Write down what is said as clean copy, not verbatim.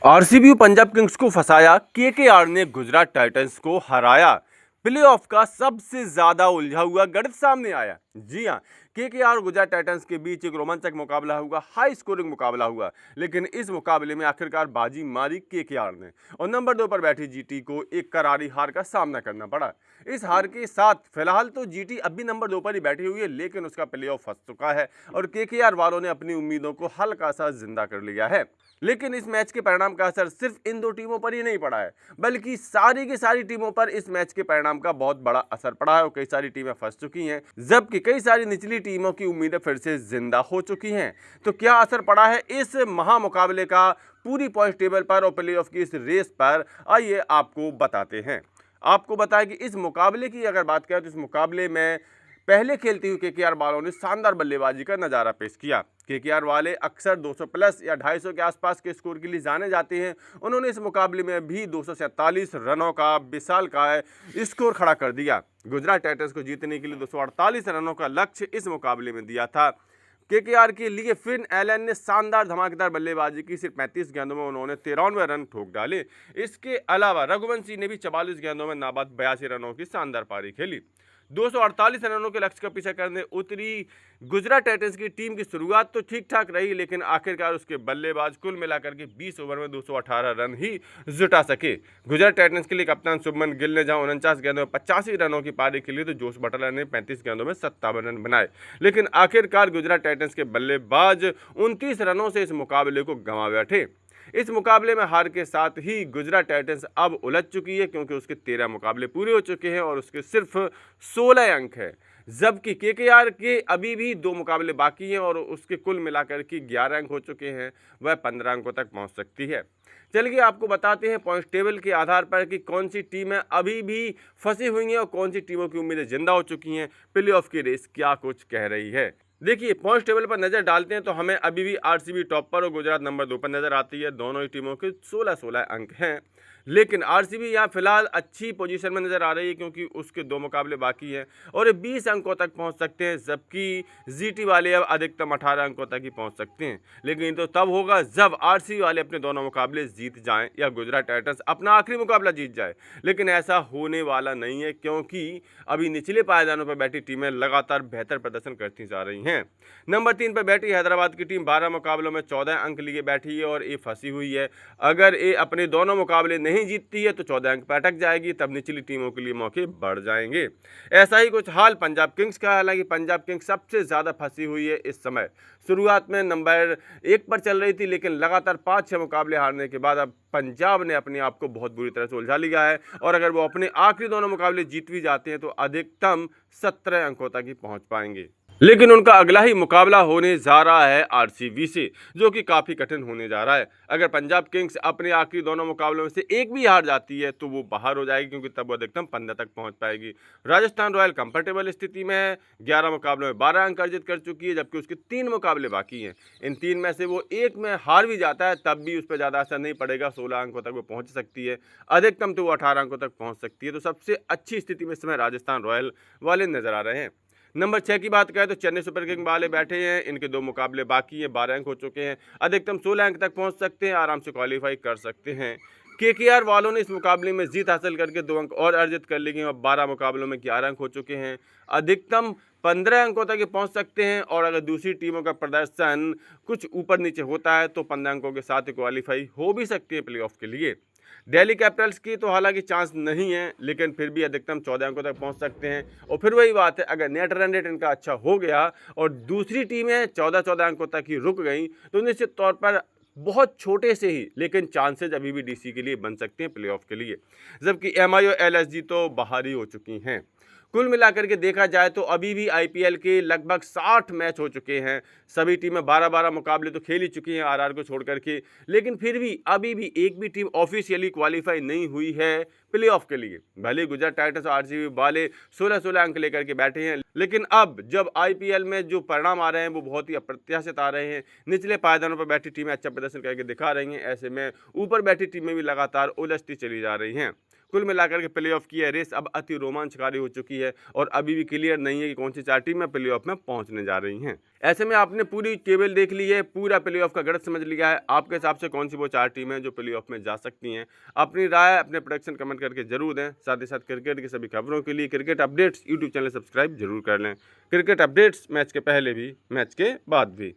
RCB Punjab Kings को फंसाया, KKR ने गुजरात टाइटंस को हराया। प्लेऑफ का सबसे ज्यादा उलझा हुआ गणित सामने आया। जी हां, केकेआर और गुजरात टाइटंस के बीच एक रोमांचक मुकाबला हुआ, हाई स्कोरिंग मुकाबला हुआ। लेकिन इस मुकाबले में आखिरकार बाजी मारी केकेआर ने और नंबर 2 पर बैठी जीटी को एक करारी हार का सामना करना पड़ा। इस हार के साथ फिलहाल तो जीटी अब भी नंबर 2 पर ही बैठी हुई है, लेकिन उसका प्लेऑफ फंस चुका है और केकेआर वालों ने अपनी उम्मीदों को हल्का सा जिंदा कर लिया है। लेकिन इस मैच के परिणाम का असर सिर्फ इन दो टीमों पर ही नहीं पड़ा है, बल्कि सारी की सारी टीमों पर इस मैच के परिणाम का बहुत बड़ा असर पड़ा है और कई सारी टीमें फंस चुकी हैं, जबकि कई सारी निचली टीमों की उम्मीदें फिर से जिंदा हो चुकी हैं। तो क्या असर पड़ा है इस महामुकाबले का पूरी पॉइंट टेबल पर और प्लेऑफ की इस रेस पर, आइए आपको बताते हैं। आपको बताएं कि इस मुकाबले की अगर बात करें तो इस मुकाबले में पहले खेलती हुई केकेआर वालों ने शानदार बल्लेबाजी का नजारा पेश किया। केकेआर वाले अक्सर 200 प्लस या 250 के आसपास के स्कोर के लिए जाने जाते हैं। उन्होंने इस मुकाबले में भी 247 रनों का विशाल का स्कोर खड़ा कर दिया। गुजरात टाइटंस को जीतने के लिए 248 रनों का लक्ष्य इस मुकाबले में दिया था। केकेआर के लिए फिन एलन ने शानदार धमाकेदार बल्लेबाजी की। सिर्फ 35 गेंदों में उन्होंने 93 रन ठोक डाले। इसके अलावा रघुवंशी ने भी 44 गेंदों में नाबाद 82 रनों की शानदार पारी खेली। 248 रनों के लक्ष्य का पीछा करने उतरी गुजरात टाइटंस की टीम की शुरुआत तो ठीक ठाक रही, लेकिन आखिरकार उसके बल्लेबाज कुल मिलाकर के 20 ओवर में 218 रन ही जुटा सके। गुजरात टाइटंस के लिए कप्तान शुभमन गिल ने जहां 49 गेंदों में 85 रनों की पारी खेली तो जोश बटलर ने 35 गेंदों में 57 रन बनाए। लेकिन आखिरकार गुजरात टाइटंस के बल्लेबाज 29 रनों से इस मुकाबले को गंवा बैठे। इस मुकाबले में हार के साथ ही गुजरात टाइटंस अब उलझ चुकी है, क्योंकि उसके 13 मुकाबले पूरे हो चुके हैं और उसके सिर्फ 16 अंक है, जबकि केकेआर के अभी भी 2 मुकाबले बाकी हैं और उसके कुल मिलाकर के 11 अंक हो चुके हैं। वह 15 अंकों तक पहुंच सकती है। चलिए आपको बताते हैं पॉइंट टेबल के आधार पर कि कौन सी टीमें अभी भी फंसी हुई हैं और कौन सी टीमों की उम्मीदें जिंदा हो चुकी हैं। प्लेऑफ की रेस क्या कुछ कह रही है। देखिए, पॉइंट टेबल पर नजर डालते हैं तो हमें अभी भी आरसीबी टॉप पर और गुजरात नंबर 2 पर नजर आती है। दोनों ही टीमों के 16-16 अंक हैं, लेकिन आरसीबी यहाँ फिलहाल अच्छी पोजीशन में नजर आ रही है, क्योंकि उसके 2 मुकाबले बाकी हैं और ये 20 अंकों तक पहुँच सकते हैं, जबकि जीटी वाले अब अधिकतम 18 अंकों तक ही पहुँच सकते हैं। लेकिन तो तब होगा जब आरसीबी वाले अपने दोनों मुकाबले जीत जाएं या गुजरात टाइटंस अपना आखिरी मुकाबला जीत जाए। लेकिन ऐसा होने वाला नहीं है, क्योंकि अभी निचले पायदानों पर बैठी टीमें लगातार बेहतर प्रदर्शन करती जा रही हैं। नंबर 3 पर बैठी हैदराबाद की टीम 12 मुकाबलों में 14 अंक लिए बैठी है और ये फंसी हुई है। अगर ये अपने दोनों मुकाबले नहीं जीतती है तो 14 अंक पर अटक जाएगी, तब निचली टीमों के लिए मौके बढ़ जाएंगे। ऐसा ही कुछ हाल पंजाब किंग्स का है। हालांकि पंजाब किंग्स सबसे ज़्यादा फंसी हुई है इस समय। शुरुआत में नंबर 1 पर चल रही थी, लेकिन लगातार 5-6 मुकाबले हारने के बाद अब पंजाब ने अपने आप को बहुत बुरी तरह से उलझा लिया है और अगर वो अपने आखिरी दोनों मुकाबले जीत भी जाते हैं तो अधिकतम 17 अंकों तक ही पहुंच पाएंगे। लेकिन उनका अगला ही मुकाबला होने जा रहा है आरसीबी से, जो कि काफ़ी कठिन होने जा रहा है। अगर पंजाब किंग्स अपने आखिरी दोनों मुकाबलों में से एक भी हार जाती है तो वो बाहर हो जाएगी, क्योंकि तब वो अधिकतम 15 तक पहुंच पाएगी। राजस्थान रॉयल कंफर्टेबल स्थिति में है, 11 मुकाबलों में 12 अंक अर्जित कर चुकी है, जबकि उसके 3 मुकाबले बाकी हैं। इन 3 में से वो एक में हार भी जाता है तब भी उस पर ज़्यादा असर नहीं पड़ेगा, 16 अंकों तक वो पहुँच सकती है, अधिकतम तो वो 18 अंकों तक पहुँच सकती है। तो सबसे अच्छी स्थिति में इस समय राजस्थान रॉयल वाले नजर आ रहे हैं। नंबर 6 की बात करें तो चेन्नई सुपर किंग वाले बैठे हैं, इनके 2 मुकाबले बाकी हैं, 12 अंक हो चुके हैं, अधिकतम 16 अंक तक पहुंच सकते हैं, आराम से क्वालिफाई कर सकते हैं। केकेआर वालों ने इस मुकाबले में जीत हासिल करके 2 अंक और अर्जित कर लिए हैं और 12 मुकाबलों में 11 अंक हो चुके हैं, अधिकतम 15 अंकों तक ये पहुंच सकते हैं और अगर दूसरी टीमों का प्रदर्शन कुछ ऊपर नीचे होता है तो 15 अंकों के साथ क्वालिफाई हो भी सकती है प्लेऑफ के लिए। दिल्ली कैपिटल्स की तो हालांकि चांस नहीं है, लेकिन फिर भी अधिकतम 14 अंकों तक पहुंच सकते हैं। और फिर वही बात है, अगर नेट रन रेट इनका अच्छा हो गया और दूसरी टीमें 14-14 अंकों तक ही रुक गई तो निश्चित तौर पर बहुत छोटे से ही लेकिन चांसेज अभी भी डीसी के लिए बन सकते हैं प्लेऑफ के लिए, जबकि एमआई और एलएसजी तो बाहर ही हो चुकी हैं। कुल मिलाकर के देखा जाए तो अभी भी आईपीएल के लगभग 60 मैच हो चुके हैं, सभी टीमें 12-12 मुकाबले तो खेल ही चुकी हैं आरआर को छोड़ करके, लेकिन फिर भी अभी भी एक भी टीम ऑफिशियली क्वालिफाई नहीं हुई है प्लेऑफ के लिए। भले गुजरात टाइटंस और आरसीबी वाले 16-16 अंक लेकर के बैठे हैं, लेकिन अब जब आईपीएल में जो परिणाम आ रहे हैं वो बहुत ही अप्रत्याशित आ रहे हैं। निचले पायदानों पर बैठी टीमें अच्छा प्रदर्शन करके दिखा रही हैं, ऐसे में ऊपर बैठी टीमें भी लगातार उलझती चली जा रही हैं। कुल मिलाकर के प्लेऑफ की यह रेस अब अति रोमांचकारी हो चुकी है और अभी भी क्लियर नहीं है कि कौन सी 4 टीमें प्लेऑफ में पहुंचने जा रही हैं। ऐसे में आपने पूरी टेबल देख ली है, पूरा प्लेऑफ का गणित समझ लिया है। आपके हिसाब से कौन सी वो 4 टीमें हैं जो प्लेऑफ में जा सकती हैं? अपनी राय, अपने प्रेडिक्शन कमेंट करके जरूर दें। साथ ही साथ क्रिकेट की सभी खबरों के लिए cricket updates YouTube channel subscribe जरूर कर लें। क्रिकेट अपडेट्स मैच के पहले भी, मैच के बाद भी।